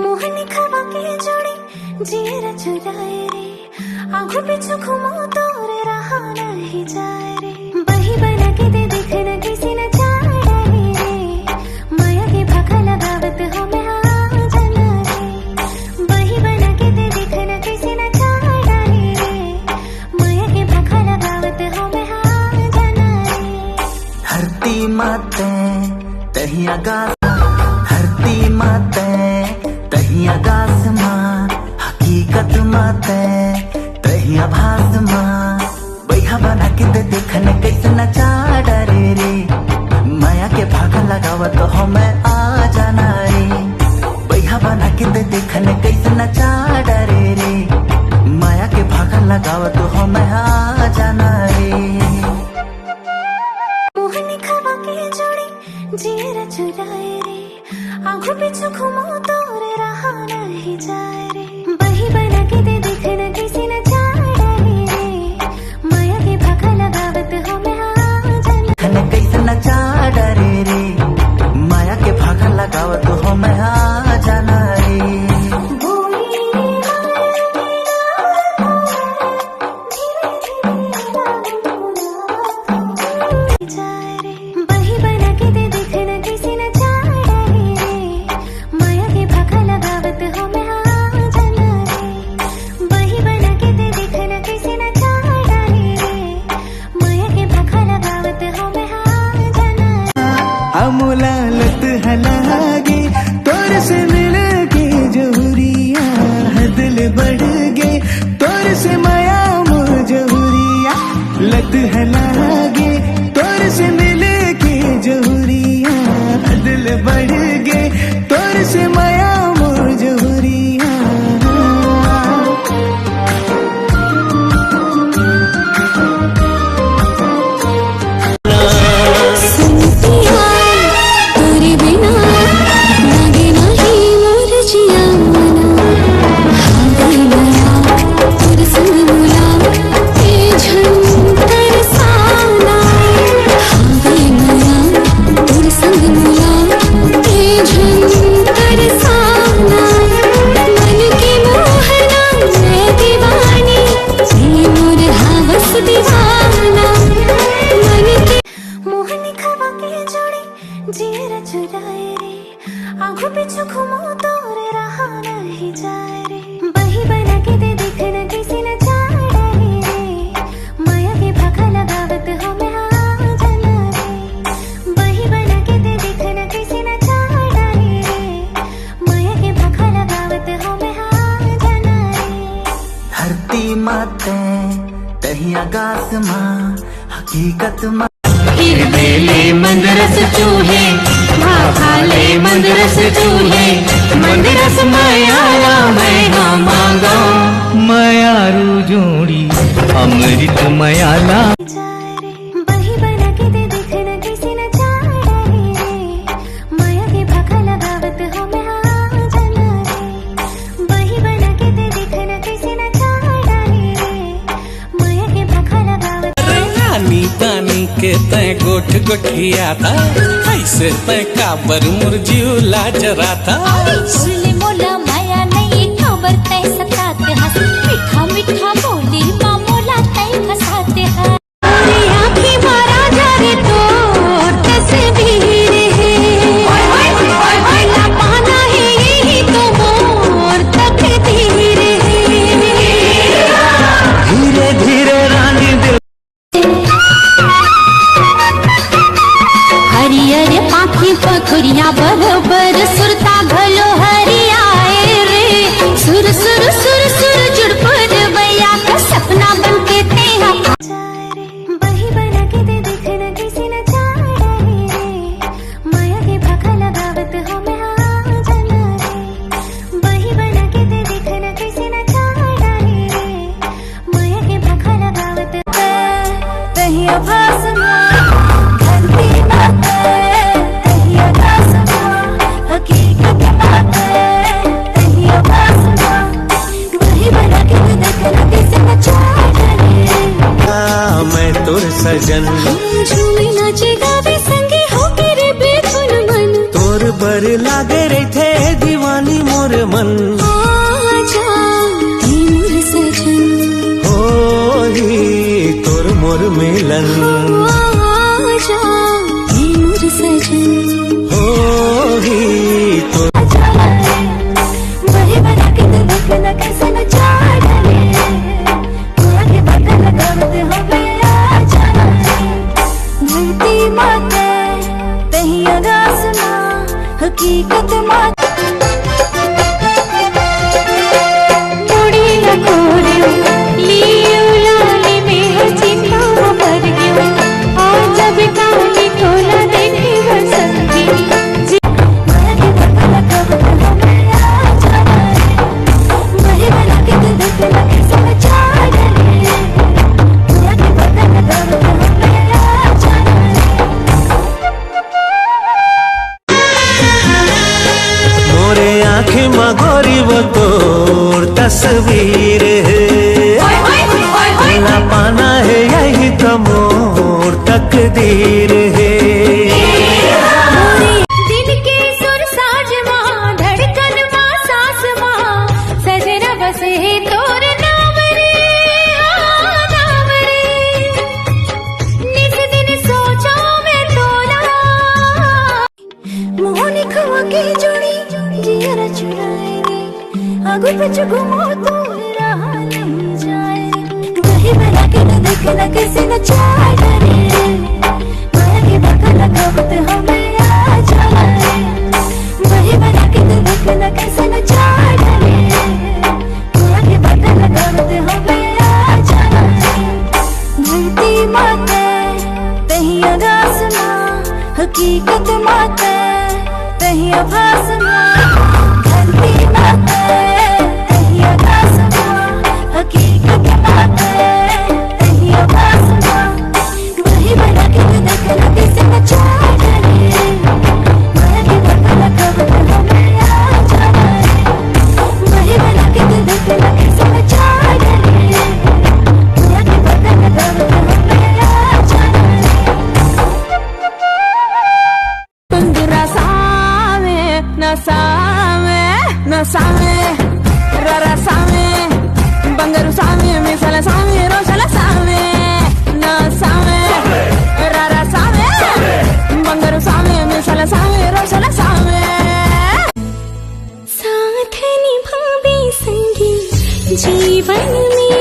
मोहनी खवा के जोड़ी जीरा चुराए रे, आंखों पीछे घूमो तो रे रहा नहीं जाए रे। बही बना के दे देखना किसी न चाहे रे, माया के भाखा लगावत हो मैं हाँ जाना रे। बही बना के दे देखना किसी न चाहे रे, माया के भाखा लगावत हो मैं हाँ जाना रे। धरती माते तहिया गा, धरती माते तहिया गास माँ, हकीकत माते तहिया भास माँ। बैहा बना के दे देखने कैसे नचा डरे रे, माया के भागा लगावत हो मैं आ जाना रे। बैहा बना के दे देखने कैसे नचा डरे रे, माया के भागा लगावत हो मैं आ जाना रे। मोहनी खवा के जोड़ी जीरा चुराए रे, आंखों पीछे घूमो तो रे रहा नहीं जाए रे। बही बना के दे देखना किसी न चाहे रे, माया के भाखा लगावत हो मैं हाँ जाना। कैसे नचा डरे रे, माया के भागा लगावत हो मैं आ जाना रे। अमुलालत हलागे तोर से मिल के जहुरिया, दिल बढ़ गए तोर से माया मुजहुरिया। लत हलागे तोर से मिल के जहुरिया, दिल बढ़ गए तोर से माया मुजहुरिया। जीरा चुराए रे, आंखों पीछे घूमो तो रे रहा नहीं जाए रे। बही बना के दे देखना किसी न चाहे रे, माया के भाखा लगावत हो मैं हाँ जाना रे। बही बना के दे देखना किसी न चाहे रे, माया के भाखा लगावत हो मैं हाँ जाना रे। धरती माते तहिया गास माँ, हकीकत माँ। ले मंदरस चूहे, खा ले मंदरस चूहे, मंदरस माया मैं मांगा। मायारू जोड़ी अमृत मयाला। बही बना के दे देखना किसी न चाहे रे, माया के भाखा लगावत हो मैं हाँ जाना रे। बही बना के दे देखना किसी न चाहे रे, माया के भाखा लगावत। रानी तानी के तय गोठ गोठिया था, ऐसे तय काबर मुरझियुला जरा था। सुले मोला माया नहीं खबर तय सताते हंस, मीठा मीठा बोली मामोला तय फसाते हैं। आँखें मारा जा रे तो तस्वीर है, ना पाना है यही तो मोर तकदीर है। धीरे धीरे रानी दिल हरियर पाखी पखुरिया बरोबर सुरता घलो हरिया। मन आजा हे मोर सजन होली तोर मोर मिलन आजा हे मोर सजन होली तोर बहे बना के दिल देखना कैसे न चाह डाले आगे बढ़ने लगावते हमें आजा धरती माते तही आसमां हकीकत माते मुड़ी लगोरे लियो लाली में हर चिंता मर गयो आज जब काली खोला देखी बसंती जी आगे बढ़ने लगावते हमें आजा बहे बना के दिल देखना कैसे न चाह डाले आगे बढ़ने लगावते हमें आजा मोरे आँखें में गोरी वो तोर तस्वीर है ना पाना है यही तो मोर तकदीर है दिल के सुर साज मां धड़कन मां सांस मां सजना बसे है तोर नाम रे नाम रे निस दिन सोचा मैं तोला मोहनी खवा की जोड़ी जिया चुराए रे आगू पीछे घूमो तोर राह लम जाए वही बना के न देखना किसी न चाह डरे माया की बका लगावत हमें आ जाए वही बना के न देखना किसी न चाह डरे माया की बका लगावत हमें आ जाए धरती माते तही आसमां हकीकत माते तही आसमां धरती माते तही आसमां हकीकत माते तही आसमां वही बना के न देखना किसी न चाह डरे माया की बका लगावत हमें आ जाए वही बना के न देखना किसी न चाह डरे माया की बका लगावत हमें आ जाए पंगरा सावे न सावे न सावे ररा सावे बंगरू सावे मिसल सावे रोशल सावे न सावे ररा सावे बंगरू सावे मिसल सावे रोशल सावे साथ निभावे संगी जीवन में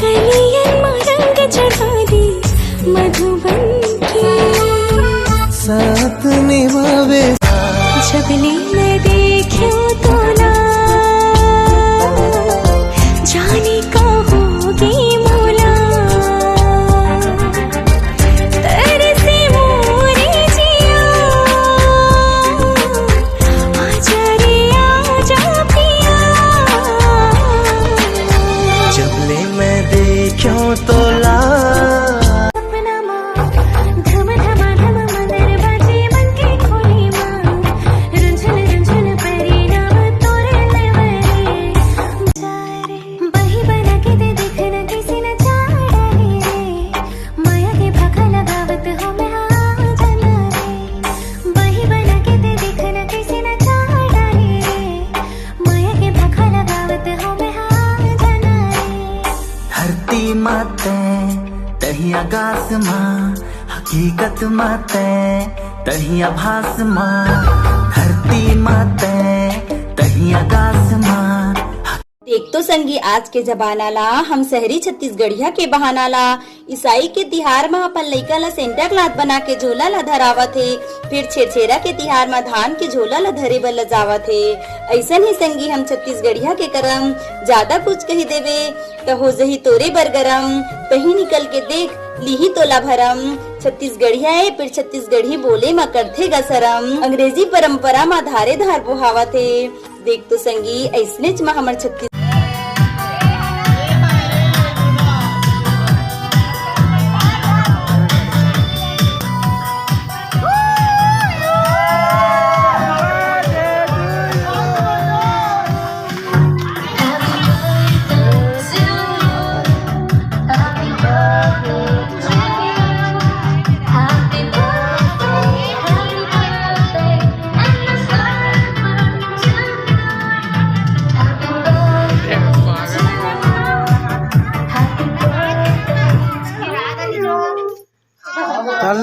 कलियन रंग चढ़ा दे मधुबन की साथ निभावे जबले मैं देखूं तो ना जाने कहोगे मोला तरसे मोरे जिया आजा रे आजा पिया जबले मैं देखूं तो ला अपना माँ धम धमा धम मंदिर बाजे मन के खोली माँ रुंझुन रुंझुन परिणाम तोरे लेवरे जारे बही बना के दे देखना किसी न चाह डाले रे माया के भाखा लगावत हो मैं हाँ जाना रे बही बना के दे देखना किसी न चाह डाले रे माया के भाखा लगावत हो मैं हाँ जाना रे धरती माते तही आकाश माँ हकीकत माते तही आभास माँ धरती माते तही आकाश माँ देख तो संगी आज के जमाना ला हम शहरी छत्तीसगढ़िया के बहाना ला ईसाई के तिहार में अपन लइका ला सेंटा क्लॉथ बना के झोला ला धरावत है फिर छेरछेरा के तिहार में धान के झोला ला धरे बर लजावत है ऐसन ही संगी हम छत्तीसगढ़िया के करम ज्यादा कुछ कही देवे तो हो जही तोरे बर गरम कहीं निकल के देख लिही तोला भरम छत्तीसगढ़िया है फिर छत्तीसगढ़ी बोले में करथे गसरम अंग्रेजी परंपरा में धारे धार बुहावत है देख तो संगी ऐसने च हमर छत्तीस Happy birthday, happy birthday, and the sun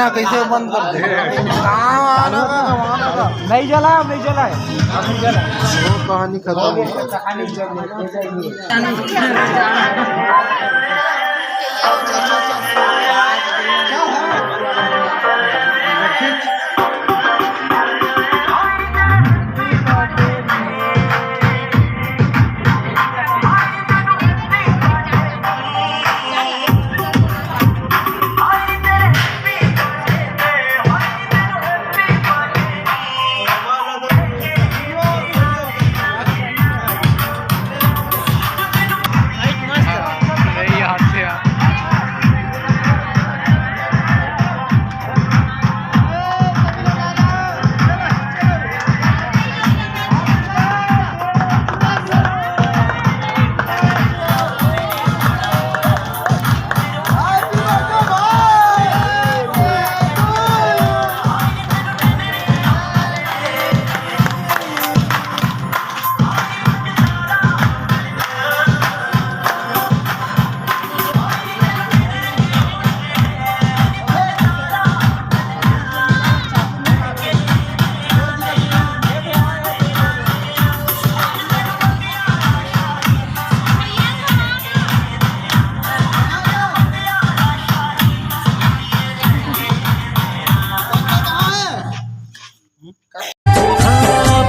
ना कैसे बंद कर दे नहीं जला वो कहानी खत्म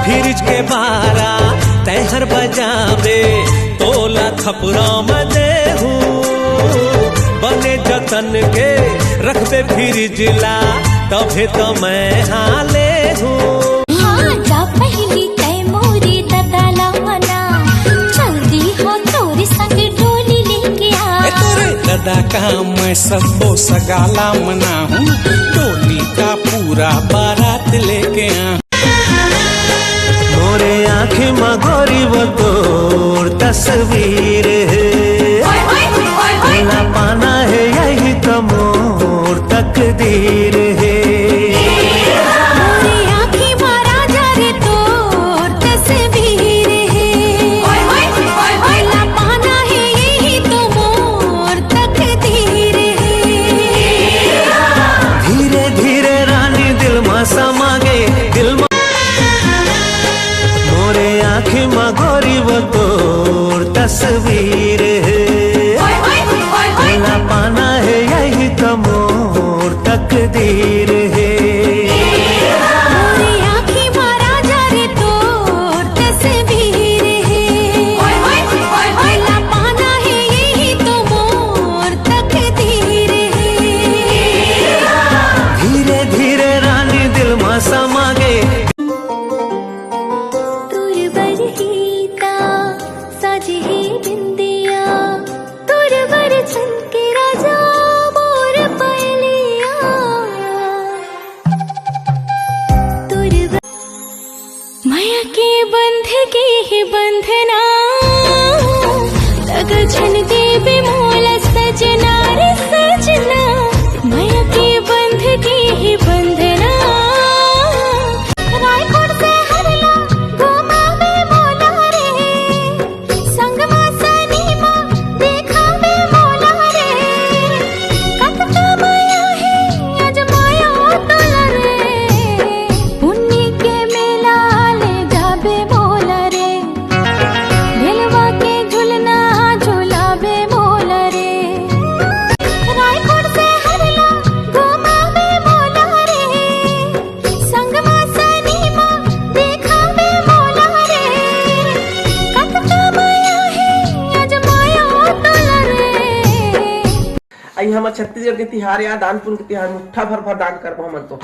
फ्रिज के बारा तहर बजावे तोला थपरा में देहू बने जतन के रखबे फ्रिज ला तभे तो मैं हाले हूँ हाँ जा पहली तय मोरी ददाला मना जल्दी हो तोरी संग डोली लेके आ तोरे दादा का मैं सबो सगाला मना हूँ डोली का पूरा बारात लेके आ मोरे आँखें मगोरी वो तोर तस्वीर है ना पाना है यही तो मोर तकदीर है मोरे आँखें मारा जा रे तोर तस्वीर है ना पाना है यही तो मोर तकदीर है धीरे धीरे रानी दिल में समा गए दिल में मोरे आँखें मगोरी वो तोर तस्वीर है ना पाना है यही तो मोर तकदीर है मोरे आँखें मारा जा रे तोर तस्वीर है ना पाना है यही तो मोर तकदीर है धीरे धीरे रानी दिल में समा गए तुरबर गीता सजे बिंदिया तुरबर छनके राजा मोर पहलिया तुरबर माया के बंध के ही बंधना लग छन देवे मोला सजना रे सजना माया के बंध के ही बंधना रायकोट से हरला गोमा में मोला रे संगमा सनीमा देखा में मोला रे कतका माया है आज माया तोला रे पुन्नी के मेला ले जाबे मोला रे ढेलवा के झुलना झुलाबे मोला रे रायकोट से हरला गोमा में मोला रे संगमा सनीमा देखा में मोला रे कतका माया है आज माया तोला रे आई हमार छत्तीसगढ़ के तिहार या दान पुण्य के तिहार मुट्ठा भर दान करबो मन तो